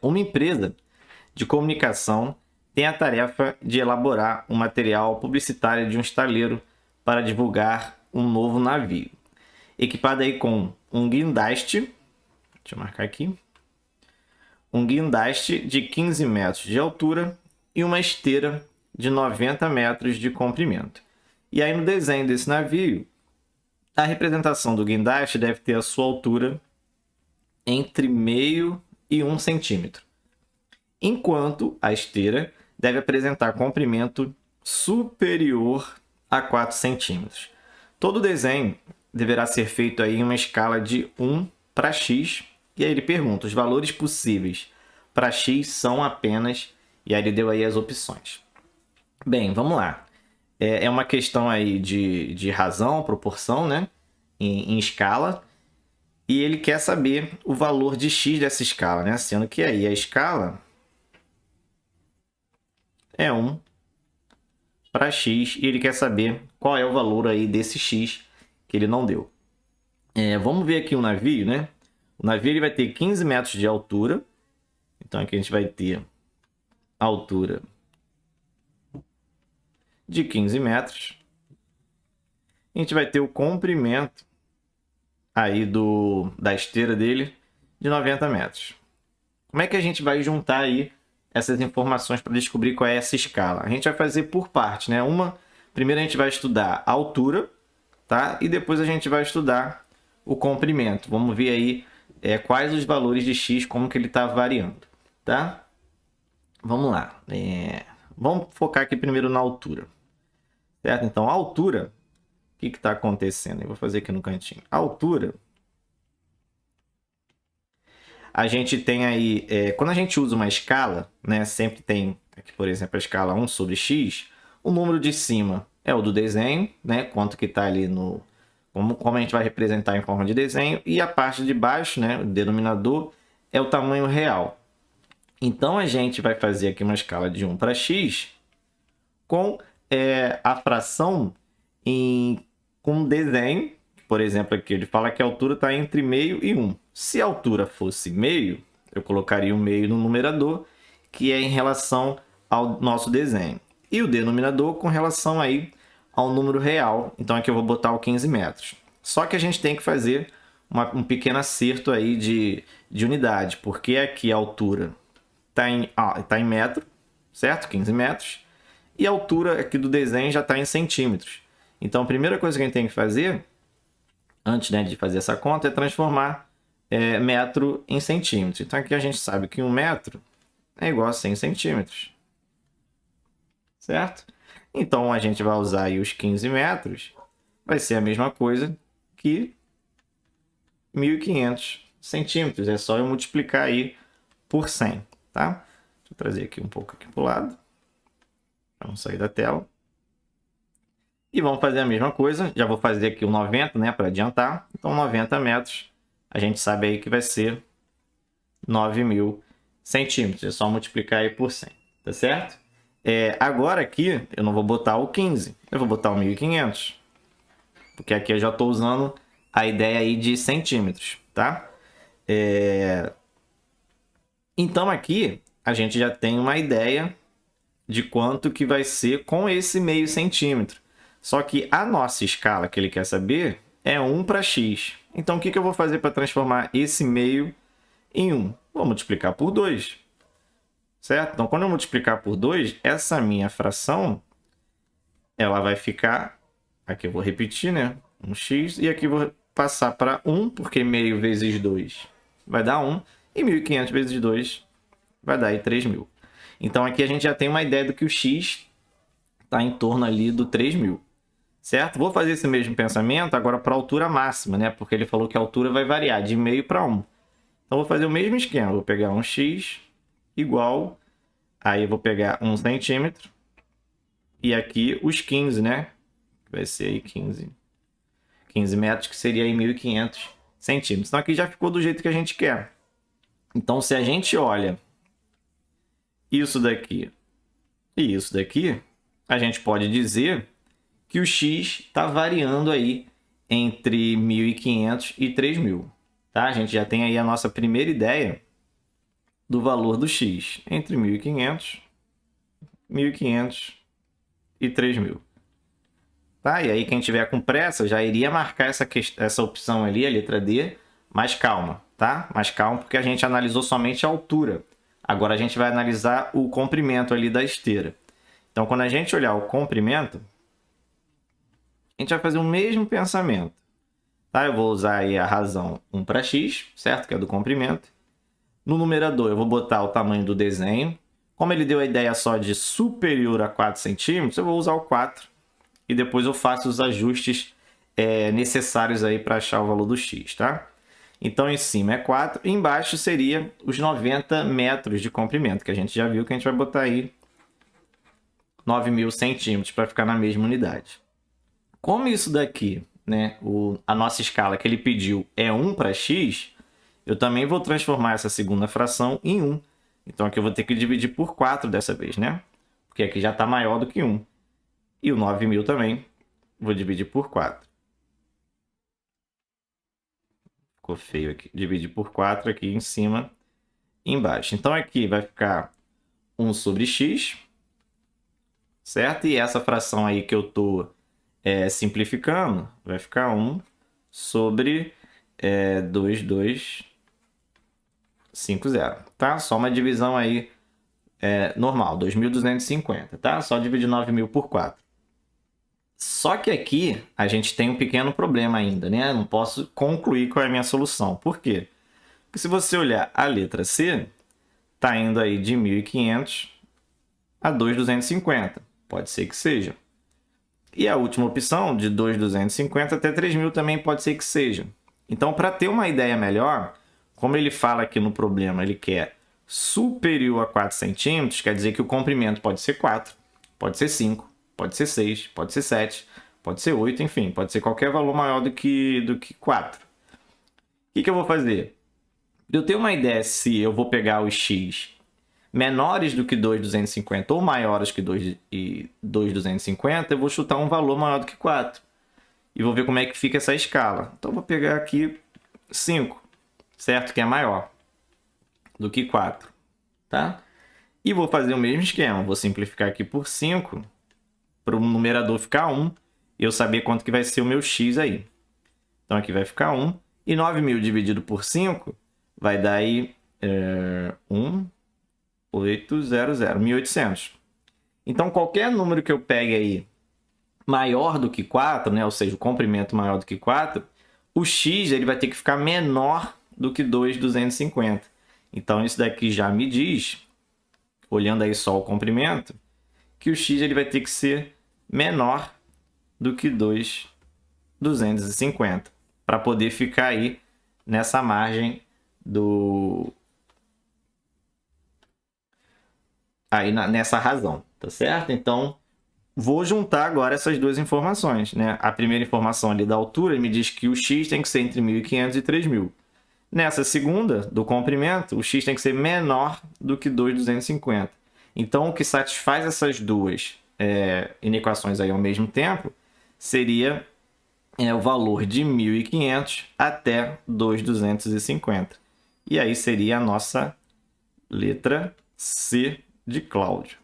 Uma empresa de comunicação tem a tarefa de elaborar um material publicitário de um estaleiro para divulgar um novo navio, equipado aí com um guindaste, deixa eu marcar aqui, um guindaste de 15 metros de altura e uma esteira de 90 metros de comprimento. E aí no desenho desse navio, a representação do guindaste deve ter a sua altura entre meio e 1 centímetro, enquanto a esteira deve apresentar comprimento superior a 4 centímetros. Todo o desenho deverá ser feito aí em uma escala de 1 para x, e aí ele pergunta, os valores possíveis para x são apenas, e aí ele deu aí as opções. Bem, vamos lá. É uma questão aí de razão, proporção, né? Em escala. E ele quer saber o valor de x dessa escala, né? Sendo que aí a escala é 1 para x e ele quer saber qual é o valor aí desse x que ele não deu. Vamos ver aqui o navio, né? O navio ele vai ter 15 metros de altura. Então aqui a gente vai ter a altura de 15 metros. A gente vai ter o comprimento aí da esteira dele de 90 metros. Como é que a gente vai juntar aí essas informações para descobrir qual é essa escala? A gente vai fazer por parte, né? Primeiro a gente vai estudar a altura, tá? E depois a gente vai estudar o comprimento. Vamos ver aí quais os valores de x, como que ele está variando, tá? Vamos lá. Vamos focar aqui primeiro na altura, certo? Então, a altura, o que está acontecendo? Eu vou fazer aqui no cantinho. A altura, a gente tem aí, quando a gente usa uma escala, né, sempre tem aqui, por exemplo, a escala 1 sobre x, o número de cima é o do desenho, né, quanto que está ali no... Como a gente vai representar em forma de desenho, e a parte de baixo, né, o denominador, é o tamanho real. Então, a gente vai fazer aqui uma escala de 1 para x com a fração com desenho. Por exemplo, aqui ele fala que a altura está entre meio e 1. Se a altura fosse meio, eu colocaria o meio no numerador, que é em relação ao nosso desenho. E o denominador com relação aí ao número real. Então aqui eu vou botar o 15 metros. Só que a gente tem que fazer um pequeno acerto aí de unidade, porque aqui a altura está em metro, certo? 15 metros. E a altura aqui do desenho já está em centímetros. Então a primeira coisa que a gente tem que fazer, antes, né, de fazer essa conta, é transformar metro em centímetros. Então aqui a gente sabe que 1 metro é igual a 100 centímetros. Certo? Então a gente vai usar aí os 15 metros, vai ser a mesma coisa que 1.500 centímetros. É só eu multiplicar aí por 100, tá? Deixa eu trazer aqui um pouco aqui para o lado. Vamos sair da tela. E vamos fazer a mesma coisa. Já vou fazer aqui o 90, né, para adiantar. Então 90 metros, a gente sabe aí que vai ser 9.000 centímetros. É só multiplicar aí por 100, tá certo? Agora aqui eu não vou botar o 15, eu vou botar o 1.500. Porque aqui eu já estou usando a ideia aí de centímetros, tá? Então aqui a gente já tem uma ideia de quanto que vai ser com esse meio centímetro. Só que a nossa escala que ele quer saber é 1 para x. Então o que eu vou fazer para transformar esse meio em 1? Vou multiplicar por 2. Certo? Então quando eu multiplicar por 2, essa minha fração ela vai ficar... Aqui eu vou repetir, né? 1x. E aqui eu vou passar para 1, porque meio vezes 2 vai dar 1. E 1.500 vezes 2 vai dar aí 3.000. Então aqui a gente já tem uma ideia do que o x está em torno ali do 3.000. Certo? Vou fazer esse mesmo pensamento agora para a altura máxima, né? Porque ele falou que a altura vai variar de meio para 1. Então vou fazer o mesmo esquema. Vou pegar 1x igual... Aí eu vou pegar 1 centímetro. E aqui os 15, né? Vai ser aí 15 metros, que seria aí 1.500 centímetros. Então aqui já ficou do jeito que a gente quer. Então se a gente olha isso daqui e isso daqui, a gente pode dizer que o x está variando aí entre 1.500 e 3.000. Tá? A gente já tem aí a nossa primeira ideia do valor do x entre 1.500, 1.500 e 3.000. Tá? E aí quem tiver com pressa já iria marcar essa opção ali, a letra D, mas calma, tá? Mais calma porque a gente analisou somente a altura. Agora a gente vai analisar o comprimento ali da esteira. Então, quando a gente olhar o comprimento, a gente vai fazer o mesmo pensamento. Tá? Eu vou usar aí a razão 1 para x, certo? Que é do comprimento. No numerador, eu vou botar o tamanho do desenho. Como ele deu a ideia só de superior a 4 centímetros, eu vou usar o 4. E depois eu faço os ajustes necessários aí para achar o valor do x, tá? Então, em cima é 4, e embaixo seria os 90 metros de comprimento, que a gente já viu que a gente vai botar aí 9.000 centímetros para ficar na mesma unidade. Como isso daqui, né, a nossa escala que ele pediu é 1 para x, eu também vou transformar essa segunda fração em 1. Então, aqui eu vou ter que dividir por 4 dessa vez, né? Porque aqui já está maior do que 1. E o 9.000 também vou dividir por 4. Ficou feio aqui. Dividir por 4 aqui em cima e embaixo. Então, aqui vai ficar 1 sobre x, certo? E essa fração aí que eu estou simplificando vai ficar 1 sobre 2.250, tá? Só uma divisão aí normal, 2.250, tá? Só dividir 9.000 por 4. Só que aqui a gente tem um pequeno problema ainda, né? Não posso concluir qual é a minha solução. Por quê? Porque se você olhar a letra C, está indo aí de 1.500 a 2.250. Pode ser que seja. E a última opção, de 2.250 até 3.000, também pode ser que seja. Então, para ter uma ideia melhor, como ele fala aqui no problema, ele quer superior a 4 centímetros, quer dizer que o comprimento pode ser 4, pode ser 5, pode ser 6, pode ser 7, pode ser 8, enfim, pode ser qualquer valor maior do que 4. O que eu vou fazer? Para eu ter uma ideia se eu vou pegar os x menores do que 2.250 ou maiores que 2.250, eu vou chutar um valor maior do que 4. E vou ver como é que fica essa escala. Então, eu vou pegar aqui 5, certo? Que é maior do que 4, tá? E vou fazer o mesmo esquema. Vou simplificar aqui por 5, para o numerador ficar 1, e eu saber quanto que vai ser o meu x aí. Então, aqui vai ficar 1. E 9.000 dividido por 5 vai dar aí 1.800. Então, qualquer número que eu pegue aí maior do que 4, né? Ou seja, o comprimento maior do que 4, o x ele vai ter que ficar menor do que 2.250. Então, isso daqui já me diz, olhando aí só o comprimento, que o x ele vai ter que ser menor do que 2.250 para poder ficar aí nessa margem nessa razão, tá certo? Então, vou juntar agora essas duas informações, né? A primeira informação ali da altura me diz que o x tem que ser entre 1.500 e 3.000. Nessa segunda, do comprimento, o x tem que ser menor do que 2.250. Então, o que satisfaz essas duas inequações aí ao mesmo tempo seria o valor de 1.500 até 2.250. E aí seria a nossa letra C de Cláudio.